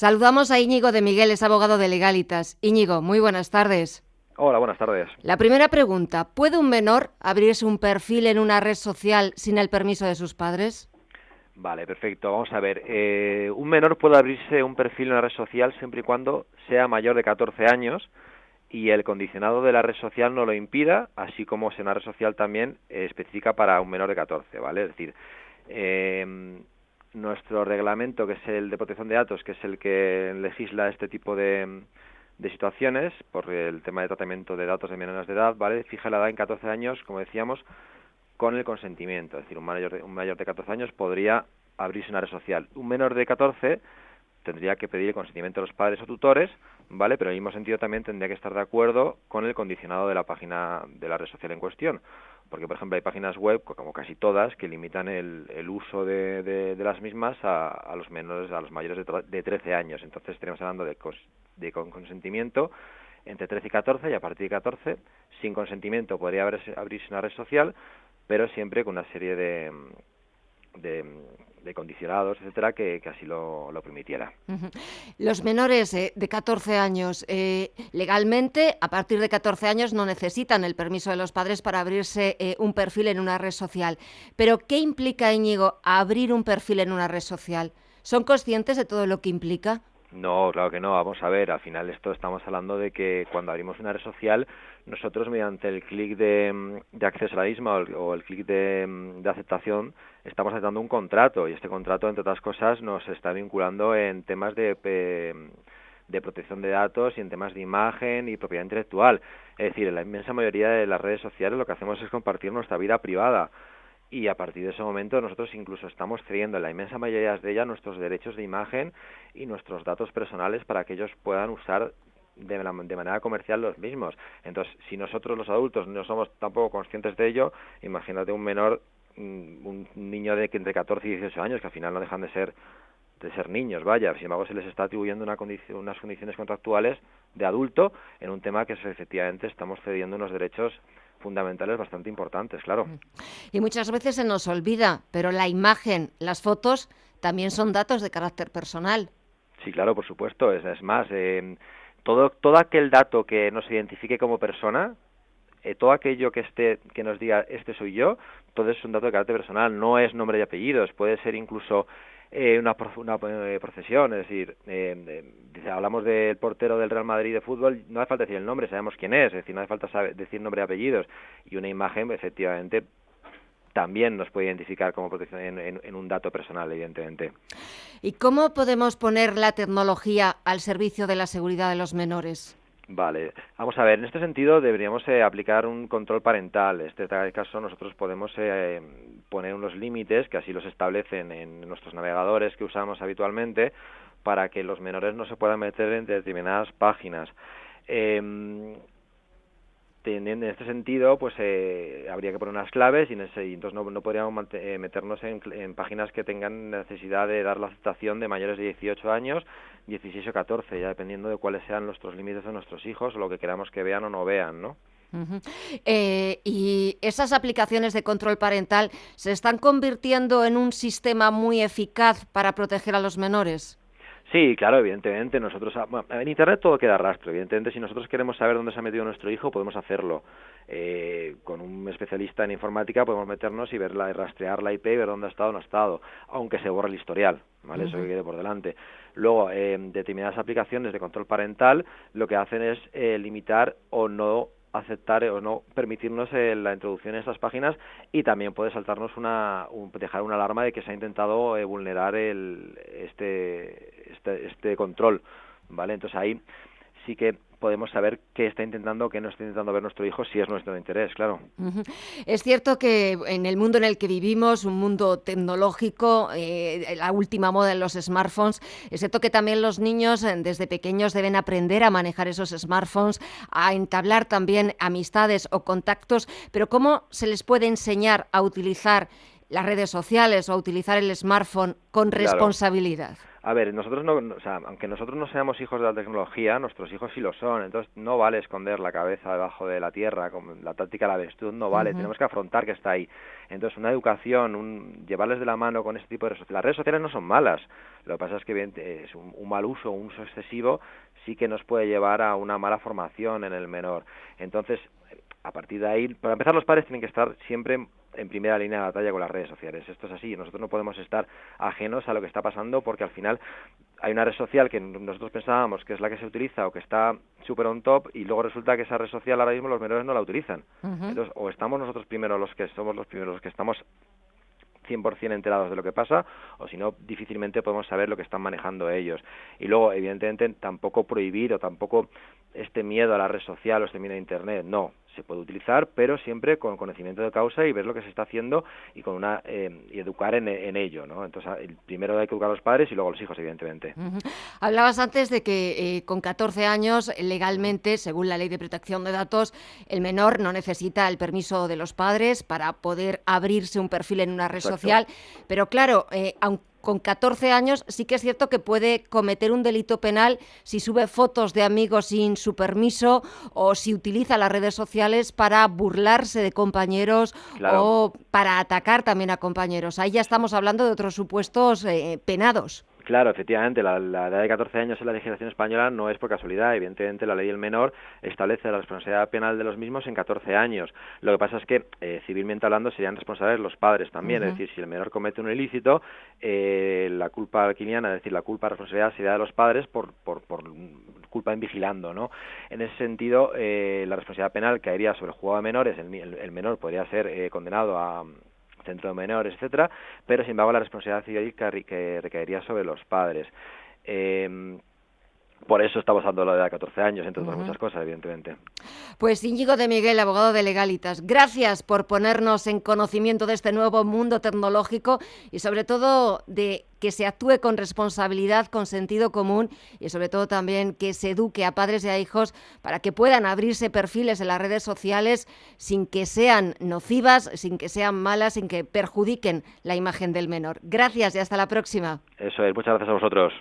Saludamos a Íñigo de Miguel, es abogado de Legalitas. Íñigo, muy buenas tardes. Hola, buenas tardes. La primera pregunta, ¿puede un menor abrirse un perfil en una red social sin el permiso de sus padres? Vale, perfecto. Vamos a ver. Un menor puede abrirse un perfil en una red social siempre y cuando sea mayor de 14 años y el condicionado de la red social no lo impida, así como si una red social también especifica para un menor de 14, ¿vale? Es decir, nuestro reglamento, que es el de protección de datos, que es el que legisla este tipo de situaciones, por el tema de tratamiento de datos de menores de edad, ¿vale? Fija la edad en 14 años, como decíamos, con el consentimiento. Es decir, un mayor de 14 años podría abrirse una red social. Un menor de 14 tendría que pedir el consentimiento de los padres o tutores, ¿vale? Pero en el mismo sentido también tendría que estar de acuerdo con el condicionado de la página de la red social en cuestión. Porque, por ejemplo, hay páginas web, como casi todas, que limitan el uso de las mismas a los menores, a los mayores de 13 años. Entonces, estaríamos hablando de consentimiento entre 13 y 14, y a partir de 14, sin consentimiento, podría abrirse una red social, pero siempre con una serie de condicionados, etcétera, que así lo permitiera. Uh-huh. Los menores de 14 años, legalmente, a partir de 14 años no necesitan el permiso de los padres para abrirse un perfil en una red social. Pero, ¿qué implica, Íñigo, abrir un perfil en una red social? ¿Son conscientes de todo lo que implica? No, claro que no. Vamos a ver, al final esto estamos hablando de que cuando abrimos una red social, nosotros mediante el clic de acceso a la misma o el clic de aceptación, estamos aceptando un contrato, y este contrato, entre otras cosas, nos está vinculando en temas de protección de datos y en temas de imagen y propiedad intelectual. Es decir, en la inmensa mayoría de las redes sociales lo que hacemos es compartir nuestra vida privada. Y a partir de ese momento nosotros incluso estamos cediendo en la inmensa mayoría de ellas nuestros derechos de imagen y nuestros datos personales para que ellos puedan usar de manera comercial los mismos. Entonces, si nosotros los adultos no somos tampoco conscientes de ello, imagínate un menor, un niño de entre 14 y 18 años, que al final no dejan de ser niños, vaya. Sin embargo, se les está atribuyendo unas condiciones contractuales de adulto en un tema que efectivamente estamos cediendo unos derechos fundamentales bastante importantes, claro. Y muchas veces se nos olvida, pero la imagen, las fotos, también son datos de carácter personal. Sí, claro, por supuesto. Es más, todo aquel dato que nos identifique como persona, todo aquello que nos diga este soy yo, todo es un dato de carácter personal, no es nombre y apellidos, puede ser incluso una profesión, es decir, hablamos del portero del Real Madrid de fútbol, no hace falta decir el nombre, sabemos quién es decir, no hace falta decir nombre y apellidos, y una imagen, efectivamente, también nos puede identificar como protección en un dato personal, evidentemente. ¿Y cómo podemos poner la tecnología al servicio de la seguridad de los menores? Vale, vamos a ver, en este sentido deberíamos aplicar un control parental. En este caso nosotros podemos poner unos límites, que así los establecen en nuestros navegadores que usamos habitualmente, para que los menores no se puedan meter en determinadas páginas. En este sentido, pues habría que poner unas claves y entonces no podríamos meternos en páginas que tengan necesidad de dar la aceptación de mayores de 18 años, 16 o 14, ya dependiendo de cuáles sean nuestros límites de nuestros hijos o lo que queramos que vean o no vean, ¿no? Uh-huh. Y esas aplicaciones de control parental se están convirtiendo en un sistema muy eficaz para proteger a los menores. Sí, claro, evidentemente. Nosotros en Internet todo queda rastro. Evidentemente, si nosotros queremos saber dónde se ha metido nuestro hijo, podemos hacerlo. Con un especialista en informática podemos meternos y verla y rastrear la IP y ver dónde ha estado o no ha estado, aunque se borre el historial, ¿vale? Eso que quede por delante. Luego, determinadas aplicaciones de control parental lo que hacen es limitar o no aceptar o no permitirnos la introducción en estas páginas, y también puede saltarnos dejar una alarma de que se ha intentado vulnerar este control, ¿vale? Entonces ahí sí que podemos saber qué está intentando o qué no está intentando ver nuestro hijo, si es nuestro interés, claro. Uh-huh. Es cierto que en el mundo en el que vivimos, un mundo tecnológico, la última moda en los smartphones, es cierto que también los niños desde pequeños deben aprender a manejar esos smartphones, a entablar también amistades o contactos, pero ¿cómo se les puede enseñar a utilizar las redes sociales o a utilizar el smartphone con responsabilidad? Claro. A ver, nosotros o sea, aunque nosotros no seamos hijos de la tecnología, nuestros hijos sí lo son. Entonces no vale esconder la cabeza debajo de la tierra, como la táctica de la avestruz, no vale. Tenemos que afrontar que está ahí. Entonces una educación, llevarles de la mano con este tipo de redes sociales. Las redes sociales no son malas. Lo que pasa es que es un mal uso, un uso excesivo, sí que nos puede llevar a una mala formación en el menor. Entonces, a partir de ahí, para empezar, los padres tienen que estar siempre en primera línea de batalla con las redes sociales. Esto es así. Nosotros no podemos estar ajenos a lo que está pasando, porque al final hay una red social que nosotros pensábamos que es la que se utiliza o que está súper on top, y luego resulta que esa red social ahora mismo los menores no la utilizan. Entonces, o estamos nosotros primero los que somos los primeros, los que estamos 100% enterados de lo que pasa, o si no, difícilmente podemos saber lo que están manejando ellos. Y luego, evidentemente, tampoco prohibir o tampoco este miedo a la red social o este miedo a Internet, no. Se puede utilizar, pero siempre con conocimiento de causa y ver lo que se está haciendo y con y educar en ello, ¿no? Entonces, primero hay que educar a los padres y luego a los hijos, evidentemente. Hablabas antes de que con 14 años, legalmente, según la Ley de Protección de Datos, el menor no necesita el permiso de los padres para poder abrirse un perfil en una red social, pero claro, aunque con 14 años sí que es cierto que puede cometer un delito penal si sube fotos de amigos sin su permiso o si utiliza las redes sociales para burlarse de compañeros o para atacar también a compañeros. Ahí ya estamos hablando de otros supuestos penados. Claro, efectivamente, la edad de 14 años en la legislación española no es por casualidad. Evidentemente, la ley del menor establece la responsabilidad penal de los mismos en 14 años. Lo que pasa es que, civilmente hablando, serían responsables los padres también. Es decir, si el menor comete un ilícito, la culpa alquiliana, es decir, la culpa, responsabilidad sería de los padres por culpa en vigilando, ¿no? En ese sentido, la responsabilidad penal caería sobre el juego de menores. El menor podría ser condenado a centro de menores, etcétera, pero sin embargo la responsabilidad civil que recaería sobre los padres. Por eso estamos hablando de la edad de 14 años, entre otras muchas cosas, evidentemente. Pues Íñigo de Miguel, abogado de Legalitas, gracias por ponernos en conocimiento de este nuevo mundo tecnológico y sobre todo de que se actúe con responsabilidad, con sentido común y sobre todo también que se eduque a padres y a hijos para que puedan abrirse perfiles en las redes sociales sin que sean nocivas, sin que sean malas, sin que perjudiquen la imagen del menor. Gracias y hasta la próxima. Eso es, muchas gracias a vosotros.